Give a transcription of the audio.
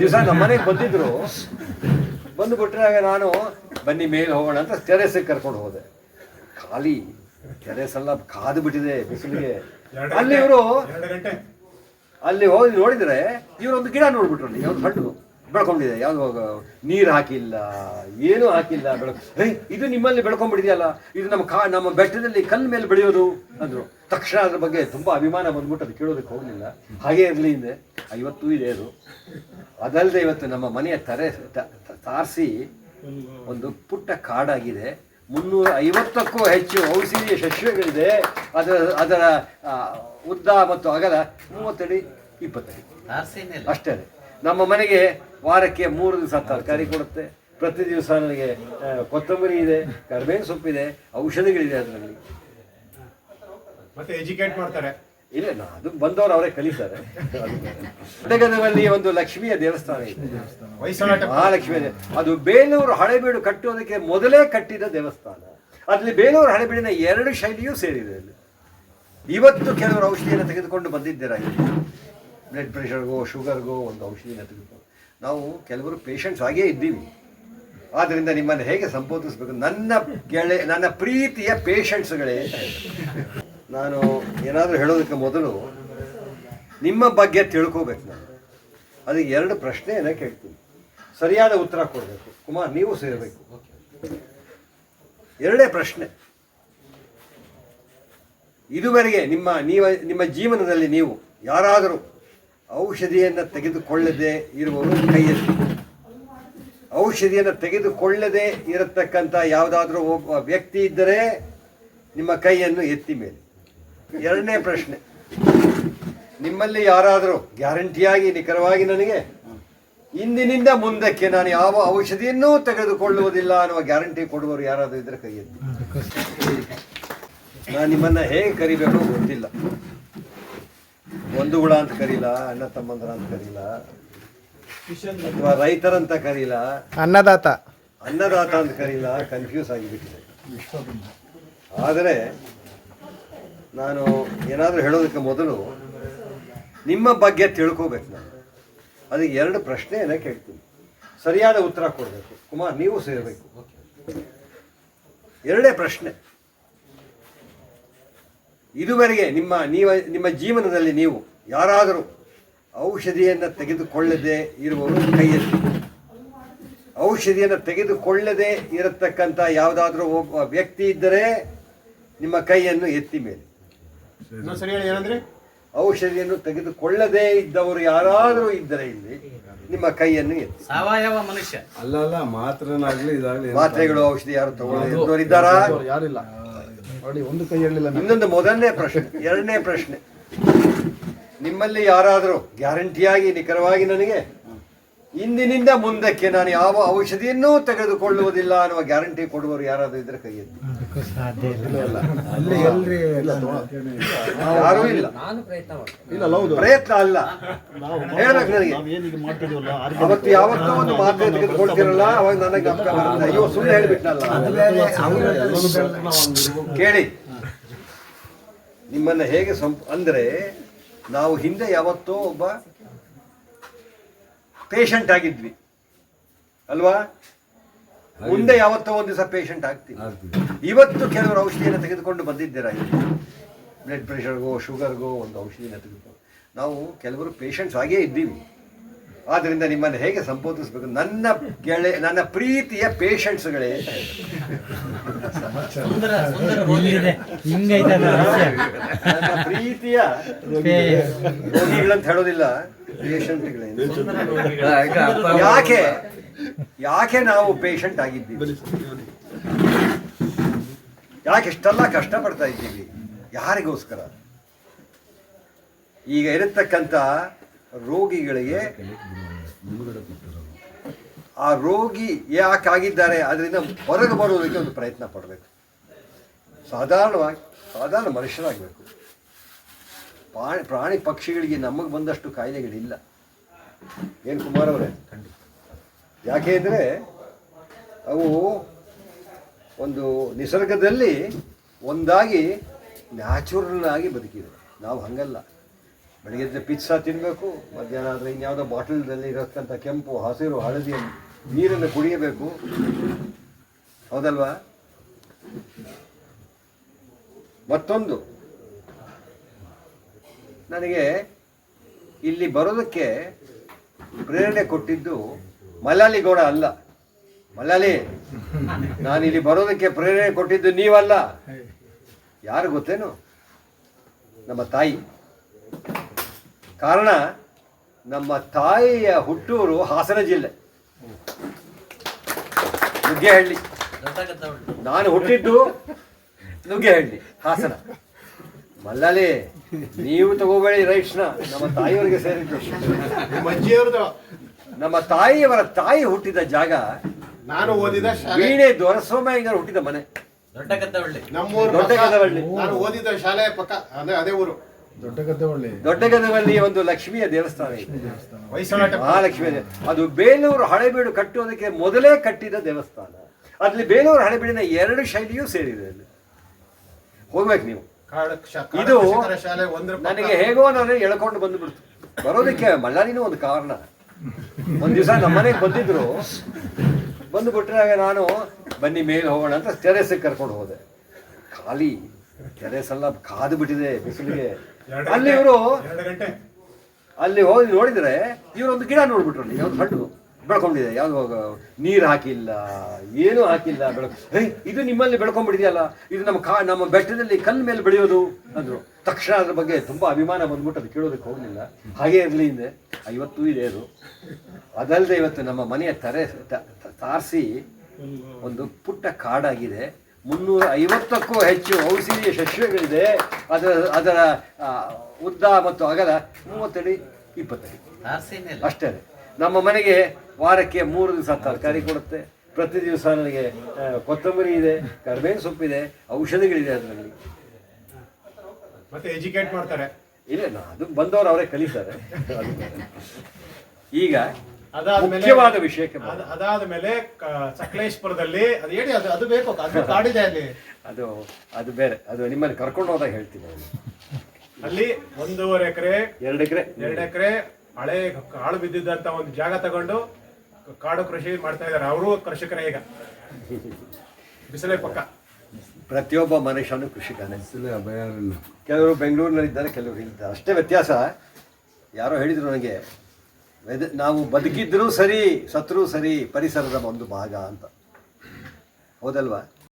ದಿವಸ ನಮ್ಮ ಮನೆಗೆ ಬಂದಿದ್ರು, ಬಂದು ಬಿಟ್ಟಾಗ ನಾನು ಬನ್ನಿ ಮೇಲೆ ಹೋಗೋಣ ಅಂತ ಟೆರೆಸ್ಗೆ ಕರ್ಕೊಂಡು ಹೋದೆ. ಖಾಲಿ ಟೆರೆಸ್ ಎಲ್ಲ ಕಾದು ಬಿಟ್ಟಿದೆ ಬಿಸಿಲಿಗೆ. ಅಲ್ಲಿ ಇವರು ಅಲ್ಲಿ ಹೋಗಿ ನೋಡಿದರೆ ಇವರೊಂದು ಗಿಡ ನೋಡ್ಬಿಟ್ರು, ಯಾವ್ದು ಹಣ್ಣು ಬೆಳ್ಕೊಂಡಿದೆ, ಯಾವುದು ನೀರು ಹಾಕಿಲ್ಲ, ಏನೂ ಹಾಕಿಲ್ಲ, ಇದು ನಿಮ್ಮಲ್ಲಿ ಬೆಳ್ಕೊಂಡ್ಬಿಟ್ಟಿದೆಯಲ್ಲ, ಇದು ನಮ್ಮ ಬೆಟ್ಟದಲ್ಲಿ ಕಲ್ಲು ಮೇಲೆ ಬೆಳೆಯೋದು ಅಂದರು. ತಕ್ಷಣ ಅದ್ರ ಬಗ್ಗೆ ತುಂಬ ಅಭಿಮಾನ ಬಂದ್ಬಿಟ್ಟು ಅದು ಕೇಳೋದಕ್ಕೆ ಹೋಗಲಿಲ್ಲ. ಹಾಗೇ ಇರಲಿ ಹಿಂದೆ ಇವತ್ತೂ ಇದೆ ಅದು. ಅದಲ್ಲದೆ ಇವತ್ತು ನಮ್ಮ ಮನೆಯ ತಾರಿಸಿ ಒಂದು ಪುಟ್ಟ ಕಾಡಾಗಿದೆ. 350ಕ್ಕೂ ಹೆಚ್ಚು ಔಷಧೀಯ ಸಸ್ಯಗಳಿದೆ. ಅದರ ಉದ್ದ ಮತ್ತು ಅಗಲ 30 ಅಡಿ 20 ಅಡಿ ಅಷ್ಟೇ. ನಮ್ಮ ಮನೆಗೆ ವಾರಕ್ಕೆ 3 ದಿವಸ ತರಕಾರಿ ಕೊಡುತ್ತೆ. ಪ್ರತಿ ದಿವಸ ನನಗೆ ಕೊತ್ತಂಬರಿ ಇದೆ, ಕರಿಬೇವಿನ ಸೊಪ್ಪಿದೆ, ಔಷಧಿಗಳಿದೆ ಅದರಲ್ಲಿ. ಮತ್ತೆ ಎಜುಕೇಟ್ ಮಾಡ್ತಾರೆ. ಇಲ್ಲ, ಅದು ಬಂದವರು ಅವರೇ ಕಲಿತಾರೆ. ಗದಗದಲ್ಲಿ ಒಂದು ಲಕ್ಷ್ಮಿಯ ದೇವಸ್ಥಾನ ಇದೆ, ಮಹಾಲಕ್ಷ್ಮಿಯ. ಅದು ಬೇಲೂರು ಹಳೆಬೀಡು ಕಟ್ಟುವುದಕ್ಕೆ ಮೊದಲೇ ಕಟ್ಟಿದ ದೇವಸ್ಥಾನ. ಅಲ್ಲಿ ಬೇಲೂರು ಹಳೆಬೀಡಿನ 2 ಶೈಲಿಯೂ ಸೇರಿದೆ. ಅಲ್ಲಿ ಇವತ್ತು ಕೆಲವರು ಔಷಧಿಯನ್ನು ತೆಗೆದುಕೊಂಡು ಬಂದಿದ್ದೀರಾ. ಬ್ಲಡ್ ಪ್ರೆಷರ್ಗೋ ಶುಗರ್ಗೋ ಒಂದು ಔಷಧಿನ ತೆಗೆದುಕೊಂಡು ನಾವು ಕೆಲವರು ಪೇಷಂಟ್ಸ್ ಆಗೇ ಇದ್ದೀವಿ. ಆದ್ದರಿಂದ ನಿಮ್ಮನ್ನು ಹೇಗೆ ಸಂಬೋಧಿಸಬೇಕು, ನನ್ನ ಪ್ರೀತಿಯ ಪೇಷಂಟ್ಸ್ಗಳೇ. ನಾನು ಏನಾದರೂ ಹೇಳೋದಕ್ಕೆ ಮೊದಲು ನಿಮ್ಮ ಬಗ್ಗೆ ತಿಳ್ಕೋಬೇಕು. ನಾನು ಅದಕ್ಕೆ 2 ಪ್ರಶ್ನೆಯನ್ನು ಕೇಳ್ತೀನಿ, ಸರಿಯಾದ ಉತ್ತರ ಕೊಡಬೇಕು. ಕುಮಾರ್, ನೀವು ಸೇರಬೇಕು. 2 ಪ್ರಶ್ನೆ. ಇದುವರೆಗೆ ನಿಮ್ಮ ಜೀವನದಲ್ಲಿ ನೀವು ಯಾರಾದರೂ ಔಷಧಿಯನ್ನು ತೆಗೆದುಕೊಳ್ಳದೆ ಇರುವವರು ಕೈ ಎತ್ತಿ. ಔಷಧಿಯನ್ನು ತೆಗೆದುಕೊಳ್ಳದೆ ಇರತಕ್ಕಂಥ ಯಾವುದಾದ್ರೂ ಒಬ್ಬ ವ್ಯಕ್ತಿ ಇದ್ದರೆ ನಿಮ್ಮ ಕೈಯನ್ನು ಎತ್ತಿ ಮೇಲೆ. 2ನೇ ಪ್ರಶ್ನೆ, ನಿಮ್ಮಲ್ಲಿ ಯಾರಾದರೂ ಗ್ಯಾರಂಟಿಯಾಗಿ ನಿಖರವಾಗಿ ನನಗೆ ಇಂದಿನಿಂದ ಮುಂದಕ್ಕೆ ನಾನು ಯಾವ ಔಷಧಿಯನ್ನೂ ತೆಗೆದುಕೊಳ್ಳುವುದಿಲ್ಲ ಅನ್ನುವ ಗ್ಯಾರಂಟಿ ಕೊಡುವವರು ಯಾರಾದರೂ ಇದ್ದರೆ ಕೈ ಎತ್ತಿ. ನಾನು ನಿಮ್ಮನ್ನು ಹೇಗೆ ಕರಿಬೇಕು ಗೊತ್ತಿಲ್ಲ. ಬಂಧುಗಳ ಅಂತ ಕರೀಲ, ಅಣ್ಣ ತಮ್ಮಂದ್ರ ಅಂತ ಕರೀಲ, ಅಥವಾ ರೈತರಂತ ಕರೀಲ, ಅನ್ನದಾತ ಅಂತ ಕರೀಲ. ಕನ್ಫ್ಯೂಸ್ ಆಗಿಬಿಟ್ಟಿದೆ. ಆದರೆ ನಾನು ಏನಾದರೂ ಹೇಳೋದಕ್ಕೆ ಮೊದಲು ನಿಮ್ಮ ಬಗ್ಗೆ ತಿಳ್ಕೋಬೇಕು. ನಾನು ಅದಕ್ಕೆ 2 ಪ್ರಶ್ನೆಯನ್ನು ಕೇಳ್ತೀನಿ, ಸರಿಯಾದ ಉತ್ತರ ಕೊಡಬೇಕು. ಕುಮಾರ್, ನೀವು ಸೇರಬೇಕು. 2ನೇ ಪ್ರಶ್ನೆ. ಇದುವರೆಗೆ ನಿಮ್ಮ ಜೀವನದಲ್ಲಿ ನೀವು ಯಾರಾದರೂ ಔಷಧಿಯನ್ನು ತೆಗೆದುಕೊಳ್ಳದೆ ಇರುವವರು ಕೈ ಎತ್ತಿ. ಔಷಧಿಯನ್ನು ತೆಗೆದುಕೊಳ್ಳದೆ ಇರತಕ್ಕಂಥ ಯಾವುದಾದ್ರೂ ಒಬ್ಬ ವ್ಯಕ್ತಿ ಇದ್ದರೆ ನಿಮ್ಮ ಕೈಯನ್ನು ಎತ್ತಿ ಮೇಲೆ. ಔಷಧಿಯನ್ನು ತೆಗೆದುಕೊಳ್ಳದೇ ಇದ್ದವರು ಯಾರಾದರೂ ಇದ್ದರೆ ಇಲ್ಲಿ ನಿಮ್ಮ ಕೈಯನ್ನು ಎತ್ತಿ. ಸಾವಯವ ಮನುಷ್ಯ ಅಲ್ಲ, ಮಾತ್ರನಾಗ್ಲಿ ಇದಾಗಲಿ, ಮಾತ್ರೆಗಳು ಔಷಧಿ ಯಾರು ತಗೊಳ್ಳೋರು ಇದ್ದಾರಾ? ಯಾರಿಲ್ಲ. ಒಂದು ಕೈ ಹೇಳಿಲ್ಲ. ಇನ್ನೊಂದು ಮೊದಲನೇ ಪ್ರಶ್ನೆ. 2ನೇ ಪ್ರಶ್ನೆ, ನಿಮ್ಮಲ್ಲಿ ಯಾರಾದರೂ ಗ್ಯಾರಂಟಿಯಾಗಿ ನಿಖರವಾಗಿ ನನಗೆ ಇಂದಿನಿಂದ ಮುಂದಕ್ಕೆ ನಾನು ಯಾವ ಔಷಧಿಯನ್ನೂ ತೆಗೆದುಕೊಳ್ಳುವುದಿಲ್ಲ ಅನ್ನುವ ಗ್ಯಾರಂಟಿ ಕೊಡುವವರು ಯಾರಾದರೂ ಇದ್ರೆ ಕೈ ಎತ್ತಿ. ಯಾರೂ ಇಲ್ಲ. ಪ್ರಯತ್ನ ಅಲ್ಲ, ಹೇಳ್ಬೇಕು ನನಗೆ. ಅವತ್ತು ಯಾವತ್ತೂ ಒಂದು ಮಾತ್ರೆ ತೆಗೆದುಕೊಳ್ತಿರಲ್ಲ, ಅವಾಗ ನನಗೆ ಅಯ್ಯೋ ಸುಳ್ಳು ಹೇಳಿಬಿಟ್ನಲ್ಲ. ಕೇಳಿ, ನಿಮ್ಮನ್ನು ಹೇಗೆ ಅಂದರೆ ನಾವು ಹಿಂದೆ ಯಾವತ್ತೋ ಒಬ್ಬ ಪೇಷಂಟ್ ಆಗಿದ್ವಿ ಅಲ್ವಾ? ಮುಂದೆ ಯಾವತ್ತೋ ಒಂದು ದಿವಸ ಪೇಷಂಟ್ ಆಗ್ತೀವಿ. ಇವತ್ತು ಕೆಲವರು ಔಷಧಿಯನ್ನು ತೆಗೆದುಕೊಂಡು ಬಂದಿದ್ದೀರಾ. ಬ್ಲಡ್ ಪ್ರೆಷರ್ಗೋ ಶುಗರ್ಗೋ ಒಂದು ಔಷಧಿನ ತೆಗೆದುಕೊಂಡು ನಾವು ಕೆಲವರು ಪೇಷಂಟ್ಸ್ ಆಗೇ ಇದ್ದೀವಿ. ಆದ್ದರಿಂದ ನಿಮ್ಮನ್ನು ಹೇಗೆ ಸಂಬೋಧಿಸಬೇಕು, ನನ್ನ ಪ್ರೀತಿಯ ಪೇಷಂಟ್ಸ್ಗಳೇ. ನನ್ನ ಪ್ರೀತಿಯ ರೋಗಿಗಳಂತ ಹೇಳೋದಿಲ್ಲ, ಪೇಷಂಟ್ಗಳೇ. ಯಾಕೆ ನಾವು ಪೇಷಂಟ್ ಆಗಿದ್ದೀವಿ? ಯಾಕೆ ಇಷ್ಟೆಲ್ಲ ಕಷ್ಟಪಡ್ತಾ ಇದ್ದೀವಿ? ಯಾರಿಗೋಸ್ಕರ? ಈಗ ಇರತಕ್ಕಂಥ ರೋಗಿಗಳಿಗೆ ಆ ರೋಗಿ ಯಾಕೆ ಆಗಿದ್ದಾರೆ ಅದರಿಂದ ಹೊರಗೆ ಬರೋದಕ್ಕೆ ಒಂದು ಪ್ರಯತ್ನ ಪಡಬೇಕು. ಸಾಧಾರಣ ಮನುಷ್ಯರಾಗಬೇಕು. ಪ್ರಾಣಿ ಪಕ್ಷಿಗಳಿಗೆ ನಮಗೆ ಬಂದಷ್ಟು ಕಾಯಿಲೆಗಳಿಲ್ಲ. ಏನು ಕುಮಾರ್ ಅವರೇ? ಯಾಕೆ ಅಂದರೆ ಅವು ಒಂದು ನಿಸರ್ಗದಲ್ಲಿ ಒಂದಾಗಿ ನ್ಯಾಚುರಲ್ ಆಗಿ ಬದುಕಿದೆ. ನಾವು ಹಂಗಲ್ಲ. ಬೆಳಿಗ್ಗೆ ಎದ್ದು ಪಿಜ್ಜಾ ತಿನ್ನಬೇಕು, ಮಧ್ಯಾಹ್ನ ಆದರೆ ಇನ್ಯಾವುದೋ ಬಾಟಲ್ದಲ್ಲಿ ಇರತಕ್ಕಂಥ ಕೆಂಪು, ಹಸಿರು, ಹಳದಿ ನೀರನ್ನು ಕುಡಿಯಬೇಕು, ಹೌದಲ್ವಾ? ಮತ್ತೊಂದು, ನನಗೆ ಇಲ್ಲಿ ಬರೋದಕ್ಕೆ ಪ್ರೇರಣೆ ಕೊಟ್ಟಿದ್ದು ಮಲಾಲಿ ಗೌಡ ಅಲ್ಲ. ಮಲಾಲಿ, ನಾನು ಇಲ್ಲಿ ಬರೋದಕ್ಕೆ ಪ್ರೇರಣೆ ಕೊಟ್ಟಿದ್ದು ನೀವಲ್ಲ. ಯಾರು ಗೊತ್ತೇನು? ನಮ್ಮ ತಾಯಿ. ಕಾರಣ, ನಮ್ಮ ತಾಯಿಯ ಹುಟ್ಟೂರು ಹಾಸನ ಜಿಲ್ಲೆ, ನುಗ್ಗೇಹಳ್ಳಿ. ನಾನು ಹುಟ್ಟಿದ್ದು ನುಗ್ಗೇಹಳ್ಳಿ, ಹಾಸನ. ಮಲ್ಲಾಲಿ, ನೀವು ತಗೋಬೇಡಿ ರೈಟ್ಸ್ನ, ನಮ್ಮ ತಾಯಿಯವರಿಗೆ ಸೇರಿದ್ದು. ನಿಮ್ಮ ಅಜ್ಜಿಯವ್ರದ್ದು. ನಮ್ಮ ತಾಯಿಯವರ ತಾಯಿ ಹುಟ್ಟಿದ ಜಾಗ, ನಾನು ಓದಿದ ಶಾಲೆ ವೀಣೆ ದೊರಸ್ವಾಮಯ್ಯಂಗಾರು ಹುಟ್ಟಿದ ಮನೆ, ನಮ್ಮೂರು ದೊಡ್ಡ ಗದವಳ್ಳಿ. ನಾನು ಓದಿದ ಶಾಲೆ ಪಕ್ಕ ಅದೇ ಊರು. ದೊಡ್ಡ ಗದವಳ್ಳಿ ಒಂದು ಲಕ್ಷ್ಮಿಯ ದೇವಸ್ಥಾನ ಇದೆ, ಹೊಯ್ಸಳ ಮಹಾಲಕ್ಷ್ಮಿಯ ಅದು ಬೇಲೂರು ಹಳೆಬೀಡು ಕಟ್ಟುವುದಕ್ಕೆ ಮೊದಲೇ ಕಟ್ಟಿದ ದೇವಸ್ಥಾನ. ಅಲ್ಲಿ ಬೇಲೂರು ಹಳೆಬೀಡಿನ 2 ಶೈಲಿಯೂ ಸೇರಿದೆ. ಅಲ್ಲಿ ಹೋಗ್ಬೇಕು ನೀವು. ಇದು ಶಾಲೆ ಒಂದ್ರ ನನಗೆ ಹೇಗೋ ನಾನು ಎಳ್ಕೊಂಡು ಬಂದುಬಿಡ್ತು. ಬರೋದಕ್ಕೆ ಮಲ್ಲಾಲಿನೂ ಒಂದು ಕಾರಣ. ಒಂದು ದಿವಸ ನಮ್ಮನೆಗೆ ಬಂದಿದ್ರು, ಬಂದುಬಿಟ್ರೆ ನಾನು ಬನ್ನಿ ಮೇಲೆ ಹೋಗೋಣ ಅಂತ ಟೆರೇಸಿಗೆ ಕರ್ಕೊಂಡು ಹೋದೆ. ಖಾಲಿ ಟೆರೇಸ್ ಎಲ್ಲ ಕಾದು ಬಿಟ್ಟಿದೆ ಬಿಸಿಲಿಗೆ. ಅಲ್ಲಿ ಇವರು 2 ಗಂಟೆ ಅಲ್ಲಿ ಹೋಗಿ ನೋಡಿದ್ರೆ ಇವರೊಂದು ಗಿಡ ನೋಡ್ಬಿಟ್ರು, ಅಲ್ಲಿ ಯಾವ್ದು ಹಣ್ಣು ಬೆಳ್ಕೊಂಡಿದೆ, ಯಾವ್ದು ನೀರು ಹಾಕಿಲ್ಲ, ಏನೂ ಹಾಕಿಲ್ಲ, ಇದು ನಿಮ್ಮಲ್ಲಿ ಬೆಳ್ಕೊಂಡ್ಬಿಟ್ಟಿದೆಯಲ್ಲ, ಇದು ನಮ್ಮ ಬೆಟ್ಟದಲ್ಲಿ ಕಲ್ಲು ಮೇಲೆ ಬೆಳೆಯೋದು ಅಂದರು. ತಕ್ಷಣ ಅದ್ರ ಬಗ್ಗೆ ತುಂಬ ಅಭಿಮಾನ ಬಂದ್ಬಿಟ್ಟು ಅದು ಕೇಳೋದಕ್ಕೆ ಹೋಗಲಿಲ್ಲ. ಹಾಗೇ ಇರಲಿ ಹಿಂದೆ ಇವತ್ತೂ ಇದೆ ಅದು. ಅದಲ್ಲದೆ ಇವತ್ತು ನಮ್ಮ ಮನೆಯ ತಾರಿಸಿ ಒಂದು ಪುಟ್ಟ ಕಾಡಾಗಿದೆ. 350ಕ್ಕೂ ಹೆಚ್ಚು ಔಷಧೀಯ ಸಸ್ಯಗಳಿದೆ. ಅದರ ಉದ್ದ ಮತ್ತು ಅಗಲ 30 ಅಡಿ 20 ಅಡಿ ಅಷ್ಟೇ. ನಮ್ಮ ಮನೆಗೆ ವಾರಕ್ಕೆ 3 ದಿವಸ ತರಕಾರಿ ಕೊಡುತ್ತೆ. ಪ್ರತಿ ದಿವಸ ನನಗೆ ಕೊತ್ತಂಬರಿ ಇದೆ, ಕರಿಬೇವಿನ ಸೊಪ್ಪಿದೆ, ಔಷಧಿಗಳಿದೆ ಅದರಲ್ಲಿ. ಮತ್ತೆ ಎಜುಕೇಟ್ ಮಾಡ್ತಾರೆ. ಇಲ್ಲ, ಅದು ಬಂದವರು ಅವರೇ ಕಲಿತಾರೆ. ಈಗ ಅದಾದ್ಮೇಲೆ ಮುಖ್ಯವಾದ ವಿಷಯಕ್ಕೆ ಅದಾದ್ಮೇಲೆ ಸಕಲೇಶ್ಪುರದಲ್ಲಿ ಅದು ಹೇಳಿ, ಅದು ಬೇಕು, ಅದು ಕಾಡಿದೆ ಅಲ್ಲಿ. ಅದು ಬೇರೆ, ಅದು ನಿಮ್ಮಲ್ಲಿ ಕರ್ಕೊಂಡು ಹೋದಾಗ ಹೇಳ್ತೀನಿ. ಅಲ್ಲಿ 1.5 ಎಕರೆ 2 ಎಕರೆ ಹಳೆ ಕಾಳು ಬಿದ್ದಿದ್ದಂತ ಒಂದು ಜಾಗ ತಗೊಂಡು ಕಾಡು ಕೃಷಿ ಮಾಡ್ತಾ ಇದ್ದಾರೆ. ಅವರು ಕೃಷಿಕರೇ. ಈಗ ಬಿಸಿಲೇ ಪಕ್ಕ. ಪ್ರತಿಯೊಬ್ಬ ಮನುಷ್ಯನು ಕೃಷಿಕನೇ. ಅಭಯಾರಣ್ಯ. ಕೆಲವರು ಬೆಂಗಳೂರಿನಲ್ಲಿದ್ದಾರೆ, ಕೆಲವರು ಇಲ್ಲಿದ್ದಾರೆ. ಅಷ್ಟೇ ವ್ಯತ್ಯಾಸ. ಯಾರೋ ಹೇಳಿದ್ರು ನನಗೆ, ನಾವು ಬದುಕಿದ್ರೂ ಸರಿ ಸತ್ರೂ ಸರಿ ಪರಿಸರದ ಒಂದು ಭಾಗ ಅಂತ. ಹೌದಲ್ವಾ?